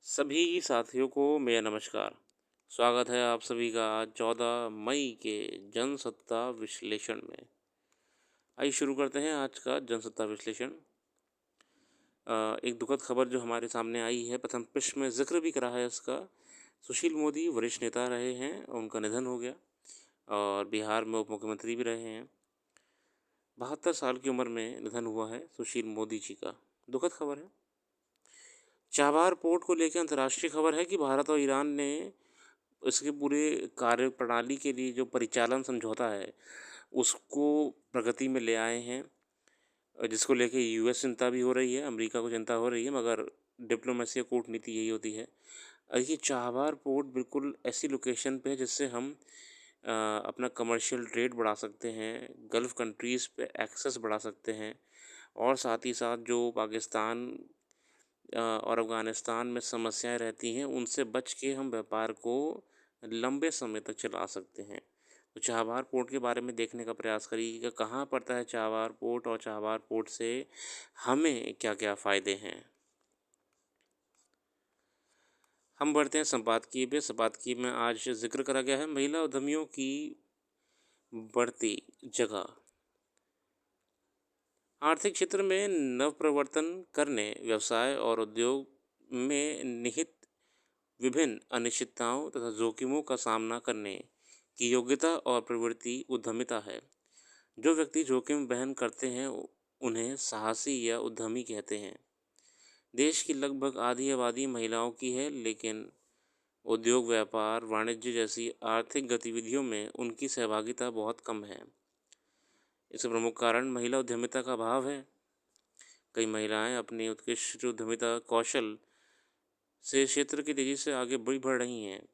सभी साथियों को मेरा नमस्कार। स्वागत है आप सभी का 14 मई के जनसत्ता विश्लेषण में। आइए शुरू करते हैं आज का जनसत्ता विश्लेषण। एक दुखद खबर जो हमारे सामने आई है, प्रथम पृष्ठ में जिक्र भी करा है इसका। सुशील मोदी वरिष्ठ नेता रहे हैं, उनका निधन हो गया और बिहार में उप मुख्यमंत्री भी रहे हैं। 72 साल की उम्र में निधन हुआ है सुशील मोदी जी का। दुखद खबर है। चाबहार पोर्ट को लेकर अंतर्राष्ट्रीय खबर है कि भारत और ईरान ने इसके पूरे कार्य प्रणाली के लिए जो परिचालन समझौता है उसको प्रगति में ले आए हैं, जिसको लेके यूएस चिंता भी हो रही है, अमेरिका को चिंता हो रही है, मगर डिप्लोमेसी या कूटनीति यही होती है। ये चाबहार पोर्ट बिल्कुल ऐसी लोकेशन पे है जिससे हम अपना कमर्शियल ट्रेड बढ़ा सकते हैं, गल्फ़ कंट्रीज़ पे एक्सेस बढ़ा सकते हैं और साथ ही साथ जो पाकिस्तान और अफ़गानिस्तान में समस्याएं रहती हैं उनसे बच के हम व्यापार को लंबे समय तक चला सकते हैं। तो चाबहार पोर्ट के बारे में देखने का प्रयास करिए कि कहाँ पड़ता है चाबहार पोर्ट और चाबहार पोर्ट से हमें क्या-क्या फ़ायदे हैं। हम बढ़ते हैं संपादकीय पे। संपादकीय में आज जिक्र करा गया है महिला उद्यमियों की बढ़ती जगह। आर्थिक क्षेत्र में नवप्रवर्तन करने, व्यवसाय और उद्योग में निहित विभिन्न अनिश्चितताओं तथा जोखिमों का सामना करने की योग्यता और प्रवृत्ति उद्यमिता है। जो व्यक्ति जोखिम वहन करते हैं उन्हें साहसी या उद्यमी कहते हैं। देश की लगभग आधी आबादी महिलाओं की है, लेकिन उद्योग, व्यापार, वाणिज्य जैसी आर्थिक गतिविधियों में उनकी सहभागिता बहुत कम है। इसका प्रमुख कारण महिला उद्यमिता का अभाव है। कई महिलाएं अपनी उत्कृष्ट उद्यमिता कौशल से क्षेत्र की तेजी से आगे बढ़ रही हैं।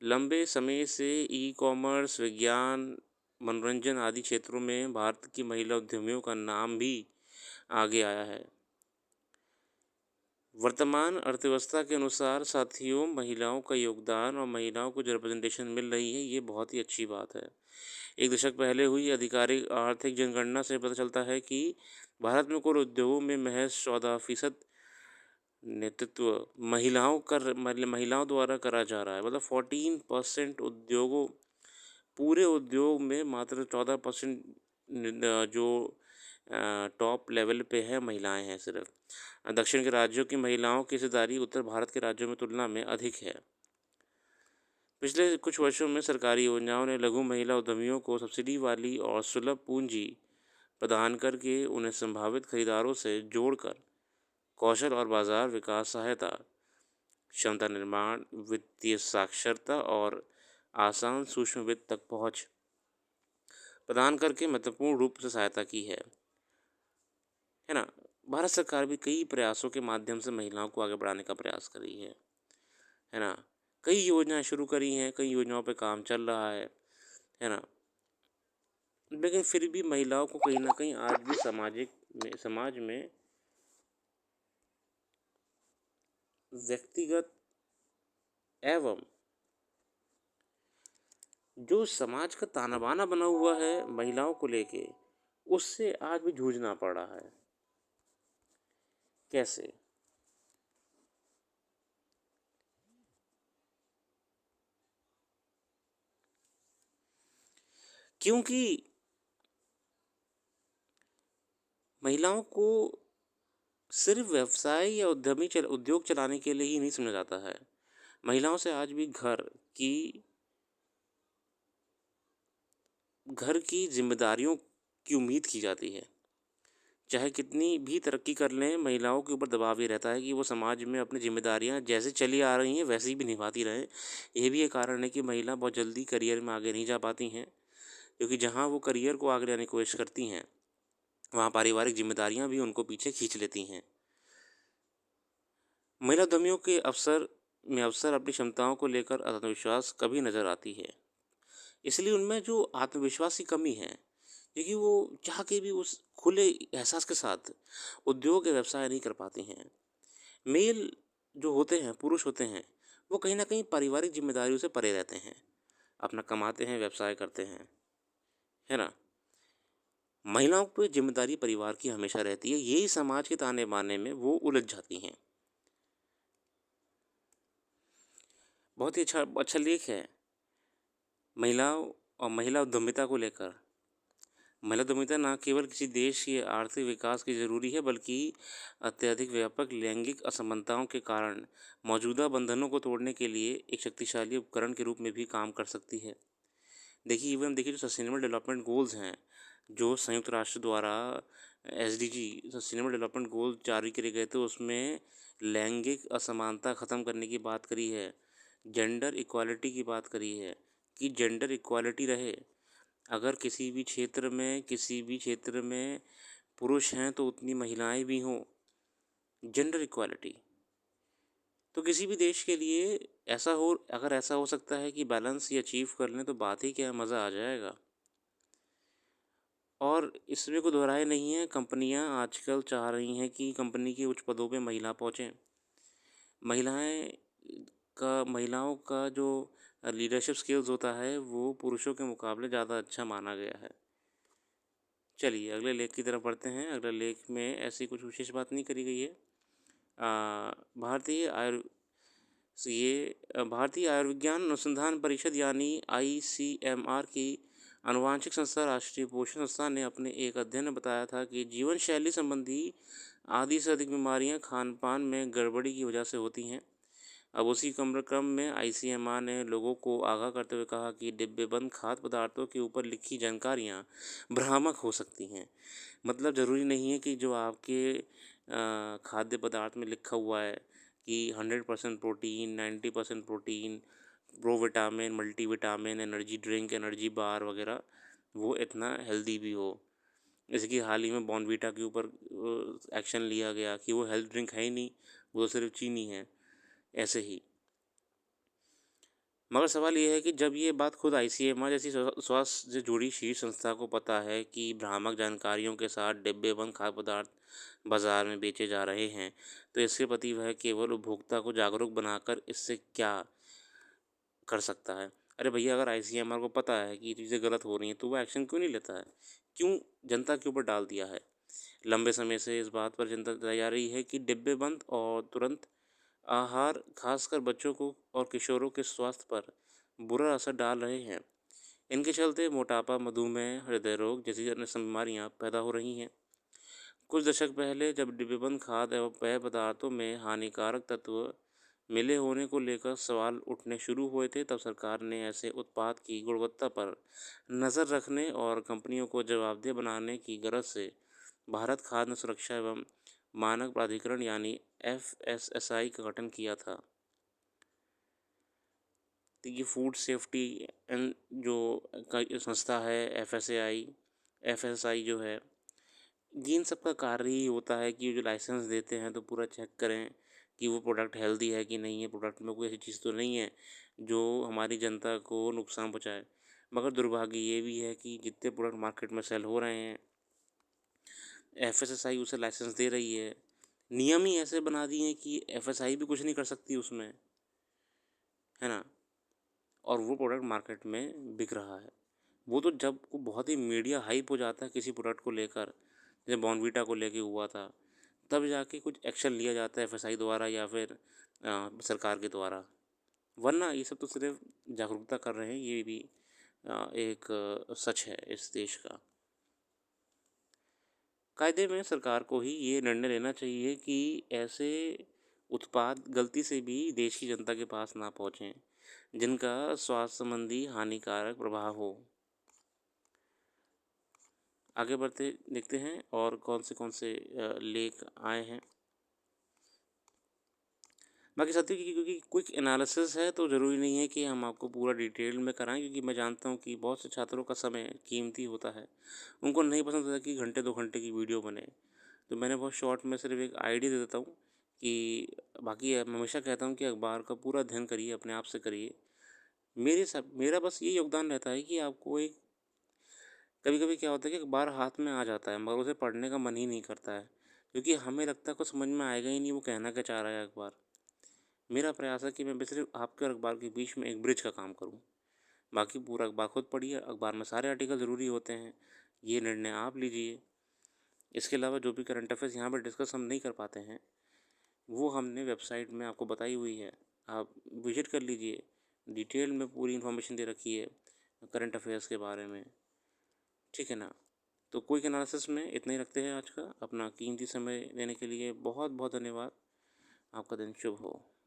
लंबे समय से ई-कॉमर्स, विज्ञान, मनोरंजन आदि क्षेत्रों में भारत की महिला उद्यमियों का नाम भी आगे आया है। वर्तमान अर्थव्यवस्था के अनुसार साथियों, महिलाओं का योगदान और महिलाओं को जो रिप्रेजेंटेशन मिल रही है, ये बहुत ही अच्छी बात है। एक दशक पहले हुई आधिकारिक आर्थिक जनगणना से पता चलता है कि भारत में कुल उद्योगों में महज 14% नेतृत्व महिलाओं द्वारा करा जा रहा है। मतलब 14% उद्योगों पूरे उद्योग में मात्र 14% जो टॉप लेवल पे है महिलाएं हैं सिर्फ। दक्षिण के राज्यों की महिलाओं की हिस्सेदारी उत्तर भारत के राज्यों में तुलना में अधिक है। पिछले कुछ वर्षों में सरकारी योजनाओं ने लघु महिला उद्यमियों को सब्सिडी वाली और सुलभ पूंजी प्रदान करके उन्हें संभावित खरीदारों से जोड़कर कौशल और बाजार विकास सहायता, क्षमता निर्माण, वित्तीय साक्षरता और आसान सूक्ष्म वित्त तक पहुंच प्रदान करके महत्वपूर्ण रूप से सहायता की है ना। भारत सरकार भी कई प्रयासों के माध्यम से महिलाओं को आगे बढ़ाने का प्रयास कर रही है ना। कई योजनाएं शुरू करी हैं, कई योजनाओं पे काम चल रहा है ना। लेकिन फिर भी महिलाओं को कहीं ना कहीं आज भी समाज में व्यक्तिगत एवं जो समाज का ताना बाना बना हुआ है महिलाओं को लेके, उससे आज भी जूझना पड़ रहा है। कैसे? क्योंकि महिलाओं को सिर्फ व्यवसाय या उद्योग चलाने के लिए ही नहीं समझा जाता है। महिलाओं से आज भी की घर की जिम्मेदारियों की उम्मीद की जाती है। चाहे कितनी भी तरक्की कर लें, महिलाओं के ऊपर दबाव ये रहता है कि वो समाज में अपनी जिम्मेदारियां जैसे चली आ रही हैं वैसे ही भी निभाती रहें। ये भी एक कारण है कि महिला बहुत जल्दी करियर में आगे नहीं जा पाती हैं, क्योंकि जहाँ वो करियर को आगे लाने की कोशिश करती हैं, वहाँ पारिवारिक जिम्मेदारियां भी उनको पीछे खींच लेती हैं। महिला उद्यमियों के अवसर अपनी क्षमताओं को लेकर आत्मविश्वास कभी नजर आती है। इसलिए उनमें जो आत्मविश्वास की कमी है, क्योंकि वो चाह के भी उस खुले एहसास के साथ उद्योग या व्यवसाय नहीं कर पाती हैं। मेल जो होते हैं, पुरुष होते हैं, वो कहीं ना कहीं पारिवारिक जिम्मेदारियों से परे रहते हैं, अपना कमाते हैं, व्यवसाय करते हैं, है ना। महिलाओं पर जिम्मेदारी परिवार की हमेशा रहती है, यही समाज के ताने बाने में वो उलझ जाती हैं। बहुत ही अच्छा अच्छा लेख है महिलाओं और महिला उद्यमिता को लेकर। महिला उद्यमिता न केवल किसी देश के आर्थिक विकास की ज़रूरी है, बल्कि अत्यधिक व्यापक लैंगिक असमानताओं के कारण मौजूदा बंधनों को तोड़ने के लिए एक शक्तिशाली उपकरण के रूप में भी काम कर सकती है। देखिए जो सस्टेनेबल डेवलपमेंट गोल्स हैं, जो संयुक्त राष्ट्र द्वारा एसडीजी सस्टेनेबल डेवलपमेंट गोल जारी करे गए थे, उसमें लैंगिक असमानता ख़त्म करने की बात करी है, जेंडर इक्वालिटी की बात करी है कि जेंडर इक्वालिटी रहे। अगर किसी भी क्षेत्र में पुरुष हैं तो उतनी महिलाएं भी हों, जेंडर इक्वालिटी। तो किसी भी देश के लिए अगर ऐसा हो सकता है कि बैलेंस ये अचीव कर लें, तो बात ही क्या है, मज़ा आ जाएगा। और इसमें कोई दोहराए नहीं है, कंपनियां आजकल चाह रही हैं कि कंपनी के उच्च पदों पे महिला पहुँचें। महिलाओं का जो लीडरशिप स्किल्स होता है वो पुरुषों के मुकाबले ज़्यादा अच्छा माना गया है। चलिए अगले लेख की तरफ बढ़ते हैं। अगले लेख में ऐसी कुछ विशेष बात नहीं करी गई है। भारतीय आयुर् भारतीय आयुर्विज्ञान अनुसंधान परिषद यानी ICMR की आनुवांशिक संस्था राष्ट्रीय पोषण संस्थान ने अपने एक अध्ययन में बताया था कि जीवन शैली संबंधी आधी से अधिक बीमारियां खान पान में गड़बड़ी की वजह से होती हैं। अब उसी क्रम में ICMR ने लोगों को आगाह करते हुए कहा कि डिब्बेबंद खाद्य पदार्थों के ऊपर लिखी जानकारियाँ भ्रामक हो सकती हैं। मतलब ज़रूरी नहीं है कि जो आपके खाद्य पदार्थ में लिखा हुआ है कि 100% protein, 90% protein, provitamin, multivitamin, energy drink, energy bar वगैरह, वो इतना हेल्दी भी हो। इसकी हाल ही में बॉर्नवीटा के ऊपर एक्शन लिया गया कि वो हेल्थ ड्रिंक है ही नहीं, वो सिर्फ चीनी है। ऐसे ही मगर सवाल ये है कि जब ये बात खुद ICMR जैसी स्वास्थ्य से जुड़ी शीर्ष संस्था को पता है कि भ्रामक जानकारियों के साथ डिब्बेबंद खाद्य पदार्थ बाजार में बेचे जा रहे हैं, तो इसके प्रति वह केवल उपभोक्ता को जागरूक बनाकर इससे क्या कर सकता है। अरे भैया, अगर ICMR को पता है कि ये चीज़ें गलत हो रही हैं, तो वो एक्शन क्यों नहीं लेता है? क्यों जनता के ऊपर डाल दिया है? लंबे समय से इस बात पर चिंता जताई जा रही है कि डिब्बेबंद और तुरंत आहार खासकर बच्चों को और किशोरों के स्वास्थ्य पर बुरा असर डाल रहे हैं। इनके चलते मोटापा, मधुमेह, हृदय रोग जैसी अन्य बीमारियां पैदा हो रही हैं। कुछ दशक पहले जब डिब्बेबंद खाद्य एवं पेय पदार्थों में हानिकारक तत्व मिले होने को लेकर सवाल उठने शुरू हुए थे, तब सरकार ने ऐसे उत्पाद की गुणवत्ता पर नज़र रखने और कंपनियों को जवाबदेह बनाने की गरज से भारत खाद्य सुरक्षा एवं मानक प्राधिकरण यानी FSSAI का गठन किया था। तो ये फूड सेफ्टी एंड जो संस्था है FSSAI जो है, ये इन सब का कार्य ही होता है कि जो लाइसेंस देते हैं तो पूरा चेक करें कि वो प्रोडक्ट हेल्दी है कि नहीं है, प्रोडक्ट में कोई ऐसी चीज़ तो नहीं है जो हमारी जनता को नुकसान पहुँचाए। मगर दुर्भाग्य ये भी है कि जितने प्रोडक्ट मार्केट में सेल हो रहे हैं, FSSAI उसे लाइसेंस दे रही है। नियम ही ऐसे बना दिए हैं कि FSSAI भी कुछ नहीं कर सकती उसमें, है ना। और वो प्रोडक्ट मार्केट में बिक रहा है। वो तो जब वो बहुत ही मीडिया हाइप हो जाता है किसी प्रोडक्ट को लेकर, जैसे बॉर्नवीटा को लेके हुआ था, तब जाके कुछ एक्शन लिया जाता है FSSAI द्वारा या फिर सरकार के द्वारा। वरना ये सब तो सिर्फ जागरूकता कर रहे हैं, ये भी एक सच है इस देश का। कायदे में सरकार को ही ये निर्णय लेना चाहिए कि ऐसे उत्पाद गलती से भी देश की जनता के पास ना पहुँचें जिनका स्वास्थ्य संबंधी हानिकारक प्रभाव हो। आगे बढ़ते देखते हैं और कौन से लेख आए हैं। बाकी साथियों, क्योंकि क्विक एनालिसिस है तो ज़रूरी नहीं है कि हम आपको पूरा डिटेल में कराएं, क्योंकि मैं जानता हूं कि बहुत से छात्रों का समय कीमती होता है। उनको नहीं पसंद होता कि घंटे 2 घंटे की वीडियो बने, तो मैंने बहुत शॉर्ट में सिर्फ एक आइडिया दे देता हूँ कि बाकी मैं हमेशा कहता हूँ कि अखबार का पूरा अध्ययन करिए, अपने आप से करिए। मेरा बस ये योगदान रहता है कि आपको एक कभी कभी क्या होता है कि अखबार हाथ में आ जाता है मगर उसे पढ़ने का मन ही नहीं करता है, क्योंकि हमें लगता है कुछ समझ में आएगा ही नहीं वो कहना क्या चाह रहा है अखबार। मेरा प्रयास है कि मैं बस सिर्फ आपके और अखबार के बीच में एक ब्रिज का काम करूं। बाकी पूरा अखबार खुद पढ़िए, अखबार में सारे आर्टिकल ज़रूरी होते हैं, ये निर्णय आप लीजिए। इसके अलावा जो भी करंट अफेयर्स यहाँ पर डिस्कस हम नहीं कर पाते हैं, वो हमने वेबसाइट में आपको बताई हुई है। आप विज़िट कर लीजिए, डिटेल में पूरी इन्फॉर्मेशन दे रखी है करंट अफ़ेयर्स के बारे में, ठीक है ना? तो क्विक एनालिसिस में इतना ही रखते हैं आज का। अपना कीमती समय देने के लिए बहुत-बहुत धन्यवाद। आपका दिन शुभ हो।